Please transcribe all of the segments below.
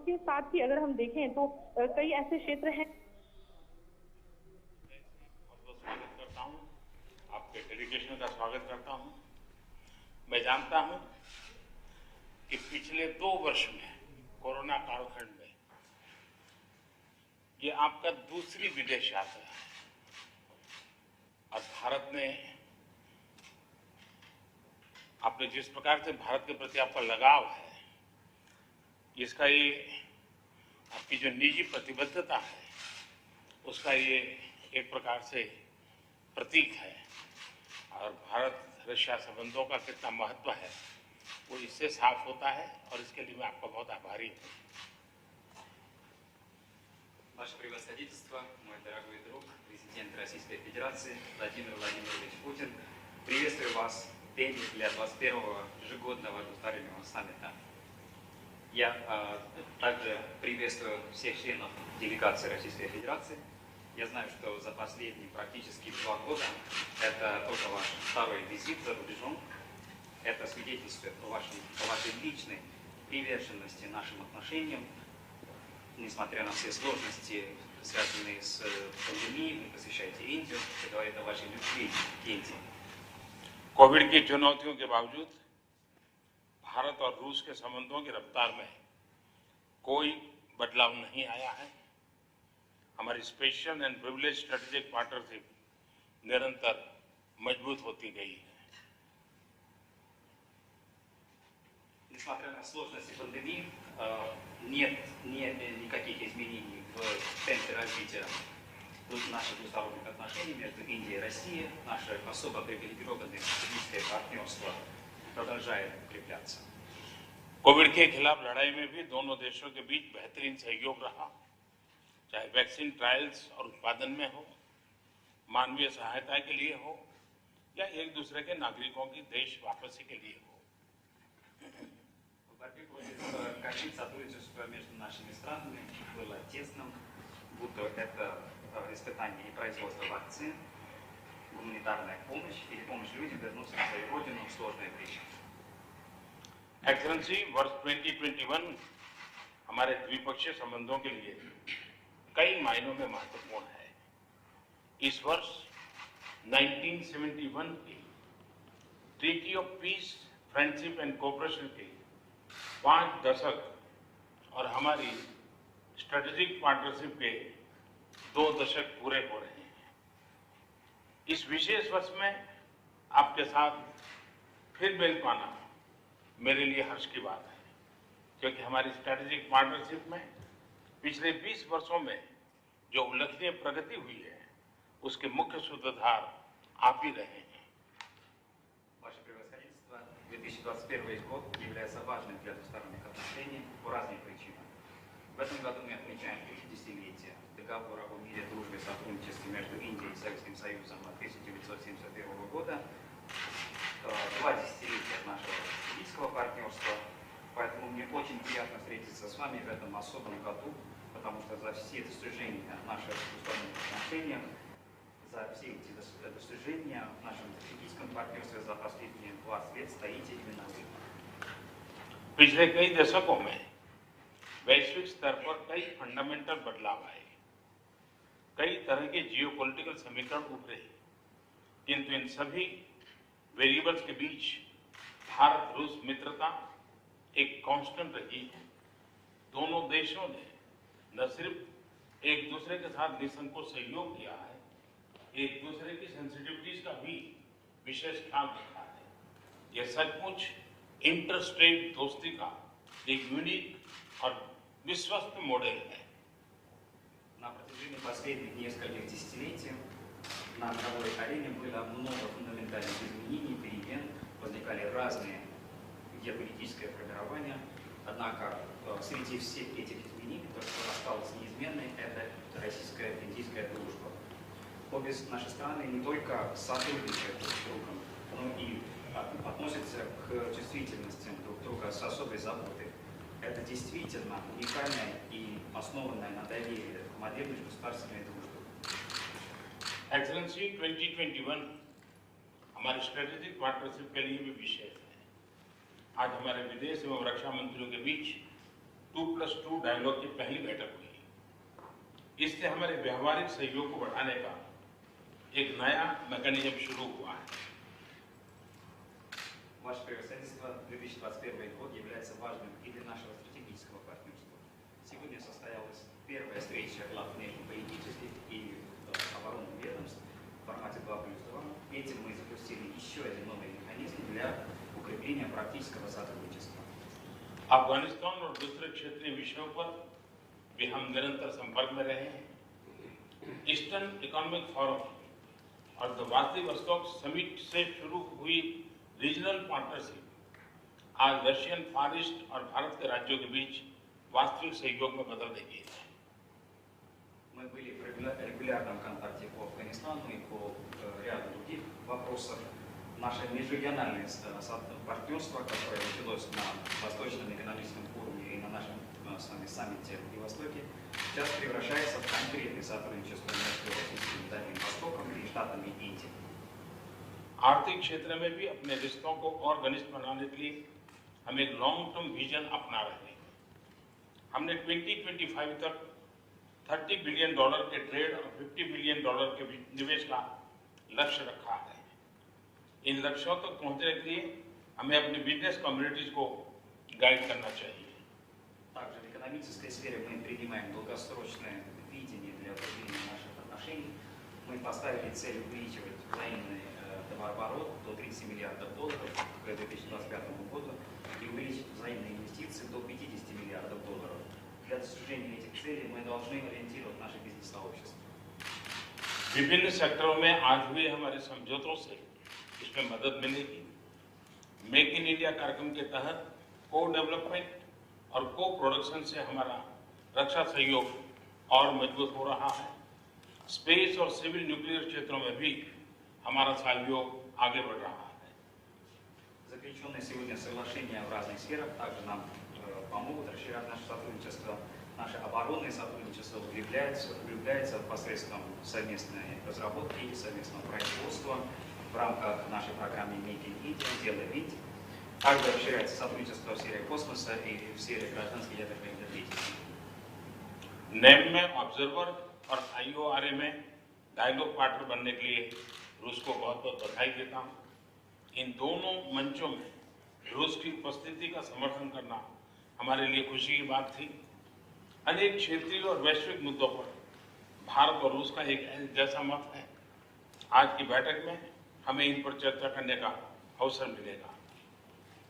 उसके साथ ही अगर हम देखें तो कई ऐसे क्षेत्र हैं। बहुत स्वागत करता हूं, आपके डेलीगेशन का स्वागत करता हूं। मैं जानता हूं कि पिछले 2 वर्ष में कोरोना कालखंड में ये आपका दूसरी विदेश यात्रा है और भारत ने आपने जिस प्रकार से भारत के प्रति आपका लगाव है, इसका ये आपकी जो निजी प्रतिबद्धता है उसका ये एक प्रकार से प्रतीक है और भारत रशिया संबंधों का कितना महत्व है वो इससे साफ होता है और इसके लिए मैं आपका बहुत आभारी हूँ। Ваше превосходительство, мой дорогой друг, президент Российской Федерации Владимир Владимирович Путин, приветствую вас в теме для 21-го ежегодного двустороннего саммита. Я также приветствую всех членов делегации Российской Федерации. Я знаю, что за последние практически 2 года это только ваш второй визит за рубежом. Это свидетельствует о вашей личной приверженности нашим отношениям. Несмотря на все сложности, связанные с пандемией, вы посещаете Индию, это говорит о вашей любви к Индии. कोविड की चुनौतियों के बावजूद भारत और रूस के संबंधों की रफ्तार में कोई बदलाव नहीं आया है। हमारी special and privilege strategic partnership निरंतर मजबूत होती गई है। Несмотря на сложности пандемии, нет никаких изменений в темпе развития наших двусторонних отношений между Индией и Россией. Наше особо привилегированное стратегическое партнерство продолжает укрепляться. कोविड के खिलाफ लड़ाई में भी दोनों देशों के बीच बेहतरीन सहयोग रहा, चाहे वैक्सीन ट्रायल्स और उत्पादन में हो, मानवीय सहायता के लिए हो या एक दूसरे के नागरिकों की देश वापसी के लिए हो। В борьбе против ковид сотрудничество между нашими странами было тесным, будто это испытание и производство вакцин, гуманитарная помощь или помощь людям вернуться на свою родину в сложное время. एक्सेलेंसी, वर्ष 2021 हमारे द्विपक्षीय संबंधों के लिए कई मायनों में महत्वपूर्ण है। इस वर्ष 1971 की treaty of peace, friendship and cooperation के 5 दशक और हमारी स्ट्रेटेजिक पार्टनरशिप के 2 दशक पूरे हो रहे हैं। इस विशेष वर्ष में आपके साथ फिर मिल पाना मेरे लिए हर्ष की बात है, क्योंकि हमारी स्ट्रेटेजिक पार्टनरशिप में पिछले 20 वर्षों में जो उल्लेखनीय प्रगति हुई है उसके मुख्य सूत्रधार आप ही रहे हैं। Ваше превосходительство, 2021 год является важным для двусторонних отношений по разным причинам. В этом году мы отмечаем 50-летие договора о мире, дружбе и сотрудничестве между Индией и Советским Союзом от 1971 года, 2 десятилетия нашего стратегического партнерства, поэтому мне очень приятно встретиться с вами в этом особом году, потому что за все достижения наших двусторонних отношений, за все эти достижения в нашем стратегическом партнерстве за последние 20 лет стоите именно вы. पिछले कई दशकों में वैश्विक स्तर पर कई फंडामेंटल बदलाव आए, कई तरह के जियोपॉलिटिकल समीकरण उभरे, किंतु इन सभी वेरिएबल्स के बीच भारत रूस मित्रता एक कांस्टेंट रही है। दोनों देशों ने न सिर्फ एक दूसरे के साथ निसंकोच सहयोग किया है, एक दूसरे की सेंसिटिविटीज का भी विशेष ख्याल रखा है। यह सचमुच इंटरस्टेट दोस्ती का एक यूनिक और विश्वस्त मॉडल है। На протяжении последних нескольких десятилетий на мировой арене было много фундаментальных изменений, перемен, возникали разные геополитические формирования, однако среди всех этих изменений то, что осталось неизменной, это российско-индийская дружба. Обе наши страны не только сотрудничают друг с другом, но и относятся к чувствительностям друг друга с особой заботой. Это действительно уникальная и основанная на доверии модель межгосударственной дружбы. एक्सेलेंसी 2021 हमारे स्ट्रेटेजिक पार्टनरशिप के लिए भी विशेष है। आज हमारे विदेश एवं रक्षा मंत्रियों के बीच 2+2 डायलॉग की पहली बैठक हुई। इससे हमारे व्यवहारिक सहयोग को बढ़ाने का एक नया मैकेनिज्म शुरू हुआ है। Ваше превосходительство, 2021 год является важным и для нашего стратегического партнерства. Сегодня состоялась первая встреча глав внешнеполитических и оборонных ведомств в формате 2+2. Этим мы запустили еще один новый механизм для укрепления практического сотрудничества. अफगानिस्तान और दूसरे क्षेत्रीय विषयों पर भी हम निरंतर संपर्क में रहे हैं। ईस्टर्न इकोनॉमिक फोरम और द व्लादिवोस्तोक समिट से शुरू हुई रीजनल पार्टनरशिप आज रशियन फार ईस्ट और भारत के राज्यों के बीच वास्तविक सहयोग में बदल रही है। Мы были в регулярном контакте по Афганистану и по ряду других вопросов. Наше межрегиональное партнерство, которое началось на Восточном экономическом форуме и на нашем с вами саммите в Владивостоке, сейчас превращается в конкретное сотрудничество между Российским и Дальним Востоком и Штатами Индии. आर्थिक क्षेत्र में भी अपने रिश्तों को और घनिष्ठ बनाने के लिए हम एक लॉन्ग टर्म विजन अपना रहे हैं। हमने 2025 तक $30 बिलियन के ट्रेड और $50 बिलियन के निवेश का लक्ष्य रखा है। इन लक्ष्यों तक पहुंचने के लिए हमें अपनी बिजनेस कम्युनिटीज को गाइड करना चाहिए। Также в экономической сфере мы принимаем долгосрочное видение для продвижения наших отношений. Мы поставили цель увеличивать взаимный товарооборот до $30 миллиардов к 2025 году и увеличить взаимные инвестиции до $50 миллиардов. Для достижения этих целей мы должны ориентировать наше бизнес-сообщество. विभिन्न सेक्टरों में आज हुए हमारे समझौतों से इसमें मदद मिलेगी। मेक इन इंडिया कार्यक्रम के तहत को डेवलपमेंट और को प्रोडक्शन से हमारा रक्षा सहयोग और मजबूत हो रहा है। स्पेस और सिविल न्यूक्लियर क्षेत्रों में भी हमारा सहयोग आगे बढ़ रहा है। Заключенные сегодня соглашения в разных сферах также нам помогут расширять наше сотрудничество. Наше оборонное сотрудничество укрепляется посредством совместной разработки и совместного производства в рамках нашей программы Make in India, Делай Вид. Также расширяется сотрудничество в сфере космоса и в сфере гражданской ядерной энергетики. नेम में ऑब्जर्वर और IORA में डायलॉग पार्टनर बनने के लिए रूस को बहुत बहुत बधाई देता हूँ। इन दोनों मंचों में रूस की उपस्थिति का समर्थन करना हमारे लिए खुशी की बात थी। अनेक क्षेत्रीय और वैश्विक मुद्दों पर भारत और रूस का एक जैसा मत है। आज की बैठक में हमें इन पर चर्चा करने का अवसर मिलेगा।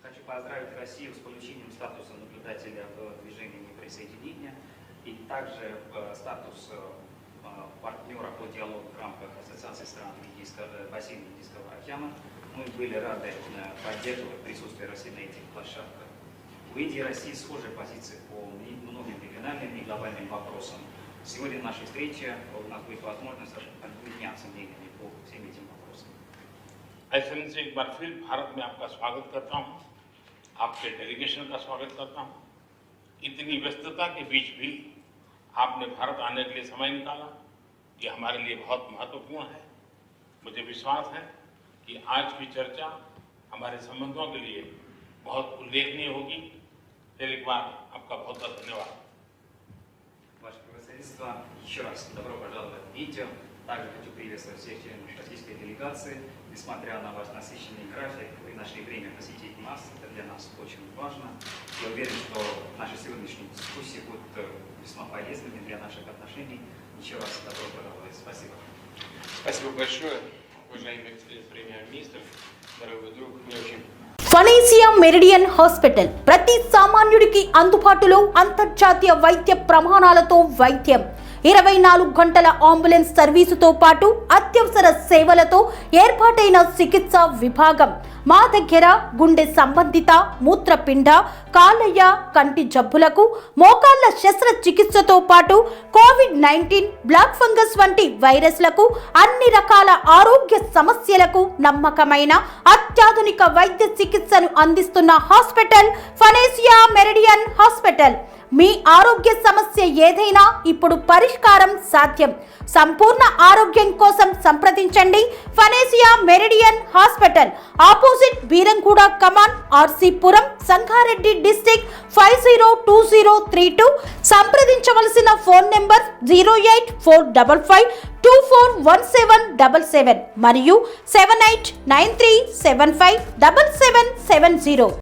Хочу поздравить Россию с получением статуса наблюдателя в движении неприсоединения и также статус партнера по диалогу в рамках Ассоциации стран бассейна Индийского океана. Мы были рады поддерживать присутствие России на этих площадках. В Индии и России схожие позиции по многим региональным и глобальным вопросам. Сегодня в нашей встрече у нас будет возможность обменяться мнениями по всем этим вопросам. ऐसे से एक बार फिर भारत में आपका स्वागत करता हूँ, आपके डेलीगेशन का स्वागत करता हूँ। इतनी व्यस्तता के बीच भी आपने भारत आने के लिए समय निकाला, ये हमारे लिए बहुत महत्वपूर्ण है। मुझे विश्वास है कि आज की चर्चा हमारे संबंधों के लिए बहुत उल्लेखनीय होगी। फिर एक बार आपका बहुत बहुत धन्यवाद। Ваше превосходительство, еще раз добро пожаловать в Индию. Также хочу приветствовать всех членов российской делегации. Несмотря на ваш насыщенный график, вы нашли время посетить нас. Это для нас очень важно. Я уверен, что наши сегодняшние дискуссии будут весьма полезными для наших отношений. Еще раз добро пожаловать. Спасибо. Спасибо большое, уважаемый премьер-министр, дорогой друг. Мне очень ఫనేసియా మెరిడియన్ హాస్పిటల్ ప్రతి సామాన్యుడికి అందుబాటులో అంతర్జాతీయ వైద్య ప్రమాణాలతో వైద్యం 24 గంటల అంబులెన్స్ సర్వీసుతో పాటు అత్యవసర సేవలతో ఏర్పాటైన చికిత్సా విభాగం మా దగ్గర గుండె సంబంధిత మూత్రపిండ కాలేయ కంటి జబ్బులకు మోకాళ్ల శస్త్రచికిత్సతో పాటు కోవిడ్-19 బ్లాక్ ఫంగస్ వంటి వైరస్లకు అన్ని రకాల ఆరోగ్య సమస్యలకు నమ్మకమైన అత్యాధునిక వైద్య చికిత్సను అందిస్తున్న హాస్పిటల్ ఫనేసియా మెరిడియన్ హాస్పిటల్ మీ ఆరోగ్య సమస్య ఏదైనా ఇప్పుడు పరిష్కారం సాధ్యం. సంపూర్ణ ఆరోగ్యం కోసం సంప్రదించండి Panacea Meridian Hospital, opposite Beeramguda కమాన్, ఆర్సీపురం, సంగారెడ్డి డిస్ట్రిక్ట్ 502032. సంప్రదించవలసిన ఫోన్ నెంబర్ 08455241777 మరియు 7893757770.